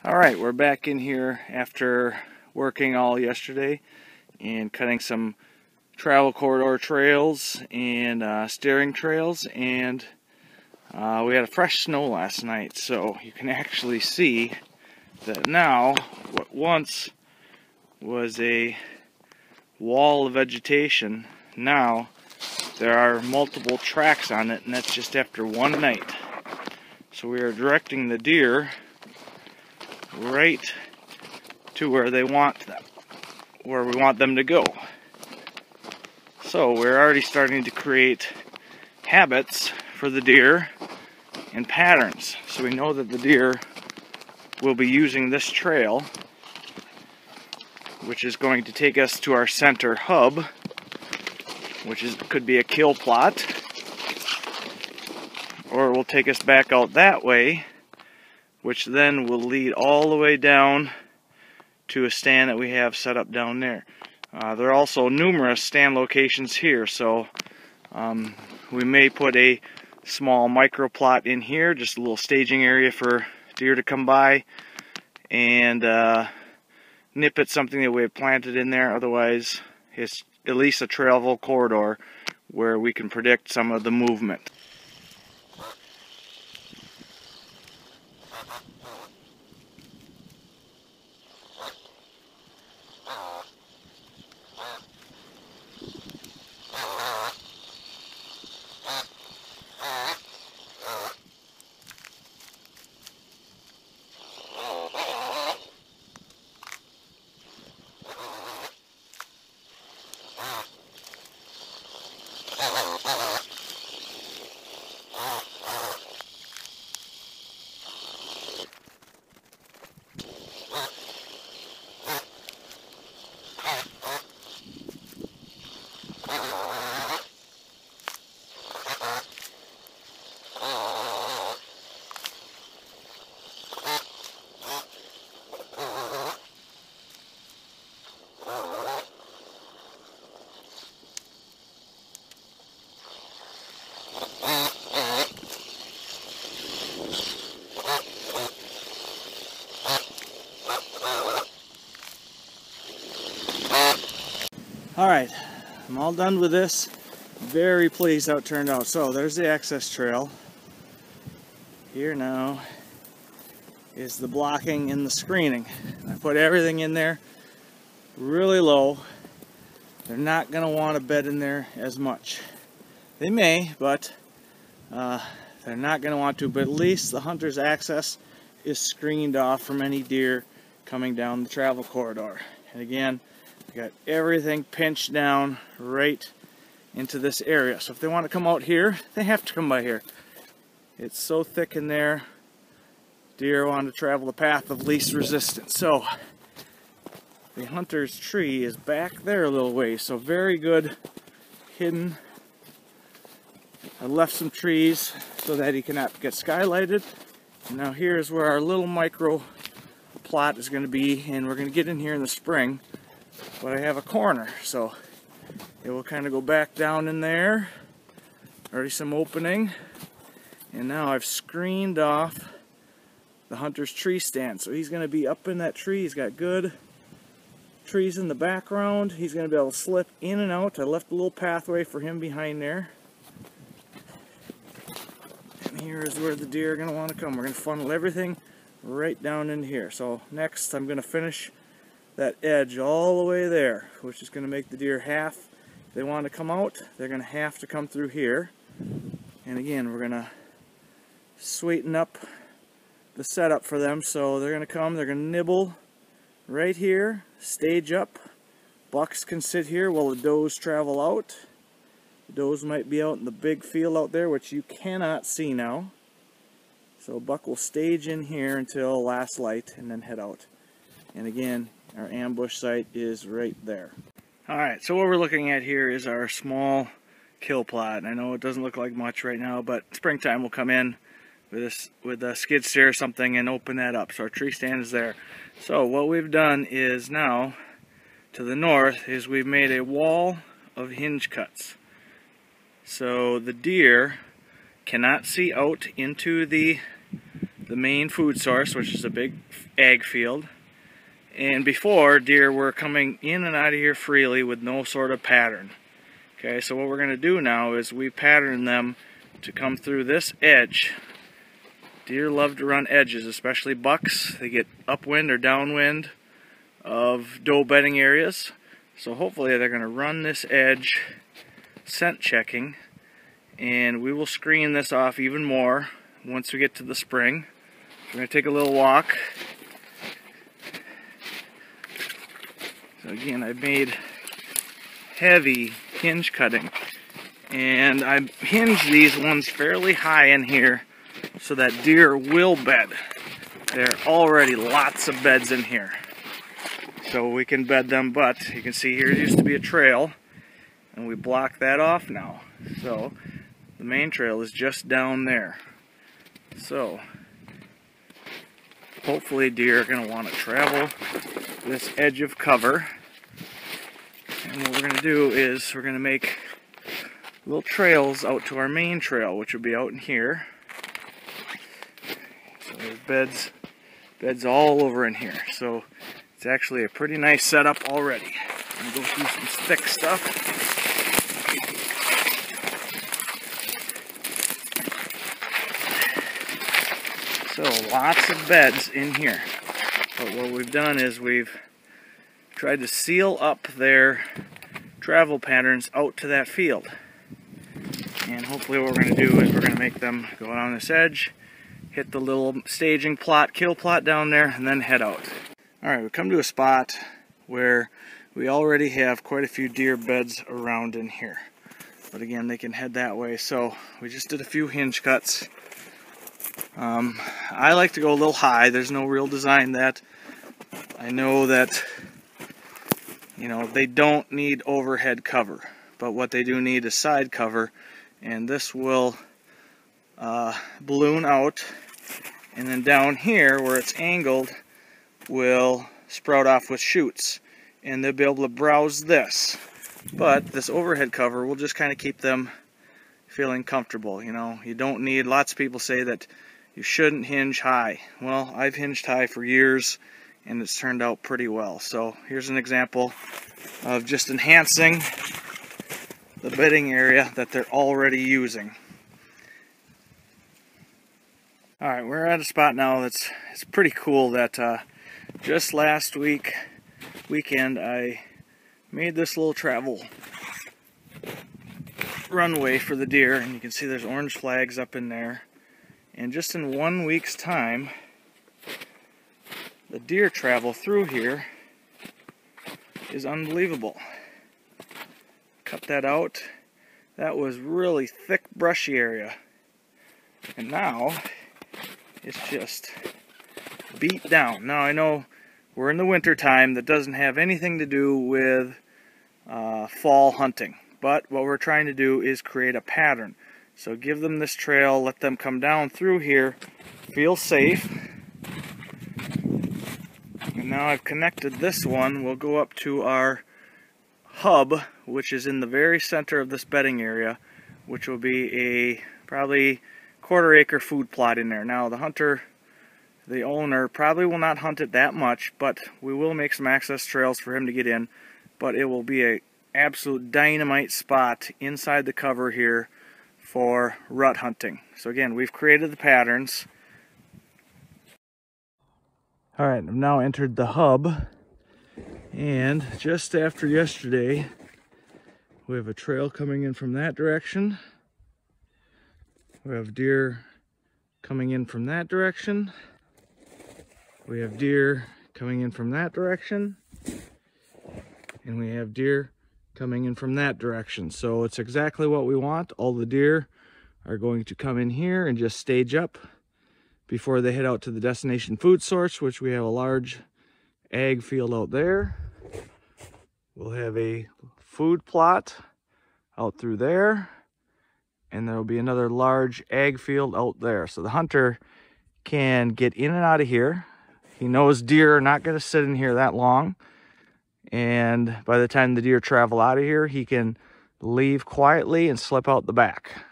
Alright, we're back in here after working all yesterday and cutting some travel corridor trails and steering trails, and we had a fresh snow last night, so you can actually see that now what once was a wall of vegetation, now there are multiple tracks on it, and that's just after one night. So we are directing the deer right to where they want them, where we want them to go. So we're already starting to create habits for the deer and patterns. So we know that the deer will be using this trail, which is going to take us to our center hub, which could be a kill plot, or it will take us back out that way, which then will lead all the way down to a stand that we have set up down there. There are also numerous stand locations here, so we may put a small micro plot in here, just a little staging area for deer to come by and nip at something that we have planted in there. Otherwise, it's at least a travel corridor where we can predict some of the movement. Alright, I'm all done with this. Very pleased how it turned out. So there's the access trail. Here now is the blocking and the screening. I put everything in there really low. They're not going to want to bed in there as much. They may, but they're not going to want to. But at least the hunter's access is screened off from any deer coming down the travel corridor. And again, I got everything pinched down right into this area. So if they want to come out here, they have to come by here. It's so thick in there, deer want to travel the path of least resistance. So the hunter's tree is back there a little ways, so very good hidden. I left some trees so that he cannot get skylighted. And now here's where our little micro plot is going to be, and we're going to get in here in the spring. But I have a corner, so it will kind of go back down in there. Already some opening. And now I've screened off the hunter's tree stand. So he's going to be up in that tree. He's got good trees in the background. He's going to be able to slip in and out. I left a little pathway for him behind there. And here is where the deer are going to want to come. We're going to funnel everything right down in here. So next I'm going to finish that edge all the way there, which is going to make the deer half. If they want to come out, they're going to have to come through here. And again, we're going to sweeten up the setup for them. So they're going to come, they're going to nibble right here, stage up. Bucks can sit here while the does travel out. The does might be out in the big field out there, which you cannot see now. So buck will stage in here until last light and then head out. And again, our ambush site is right there. Alright, so what we're looking at here is our small kill plot. I know it doesn't look like much right now, but springtime will come in with a skid steer or something and open that up. So our tree stand is there. So what we've done is now, to the north, is we've made a wall of hinge cuts. So the deer cannot see out into the the main food source, which is a big ag field. And before, deer were coming in and out of here freely with no sort of pattern. Okay, so what we're going to do now is we pattern them to come through this edge. Deer love to run edges, especially bucks. They get upwind or downwind of doe bedding areas. So hopefully they're going to run this edge scent checking, and we will screen this off even more once we get to the spring. We're going to take a little walk. So again, I've made heavy hinge cutting, and I hinged these ones fairly high in here so that deer will bed. There are already lots of beds in here, so we can bed them, but you can see here used to be a trail, and we blocked that off now. So the main trail is just down there. So hopefully deer are going to want to travel this edge of cover. And what we're going to do is we're going to make little trails out to our main trail, which will be out in here. So there's beds all over in here. So it's actually a pretty nice setup already. I'm going to go through some thick stuff. So lots of beds in here. But what we've done is we've tried to seal up their travel patterns out to that field. And hopefully what we're going to do is we're going to make them go on this edge, hit the little staging plot, kill plot down there, and then head out. Alright, we've come to a spot where we already have quite a few deer beds around in here. But again, they can head that way, so we just did a few hinge cuts. I like to go a little high. There's no real design that. I know that, you know, they don't need overhead cover, but what they do need is side cover, and this will balloon out, and then down here where it's angled will sprout off with shoots, and they'll be able to browse this. But this overhead cover will just kind of keep them feeling comfortable. You know, you don't need, lots of people say that you shouldn't hinge high. Well, I've hinged high for years, and it's turned out pretty well. So here's an example of just enhancing the bedding area that they're already using. Alright, we're at a spot now that's it's pretty cool that just last weekend I made this little travel runway for the deer, and you can see there's orange flags up in there. And just in 1 week's time, the deer travel through here is unbelievable. Cut that out. That was really thick, brushy area. And now it's just beat down. Now I know we're in the winter time. That doesn't have anything to do with fall hunting. But what we're trying to do is create a pattern. So give them this trail, let them come down through here, feel safe. And now I've connected this one. We'll go up to our hub, which is in the very center of this bedding area, which will be a probably quarter-acre food plot in there. Now the hunter, the owner, probably will not hunt it that much, but we will make some access trails for him to get in. But it will be a absolute dynamite spot inside the cover here for rut hunting. So again, we've created the patterns. Alright, I've now entered the hub, and just after yesterday we have a trail coming in from that direction. We have deer coming in from that direction. We have deer coming in from that direction. And we have deer coming in from that direction. So it's exactly what we want. All the deer are going to come in here and just stage up before they head out to the destination food source, which we have a large ag field out there. We'll have a food plot out through there, and there will be another large ag field out there. So the hunter can get in and out of here. He knows deer are not going to sit in here that long. And by the time the deer travel out of here, he can leave quietly and slip out the back.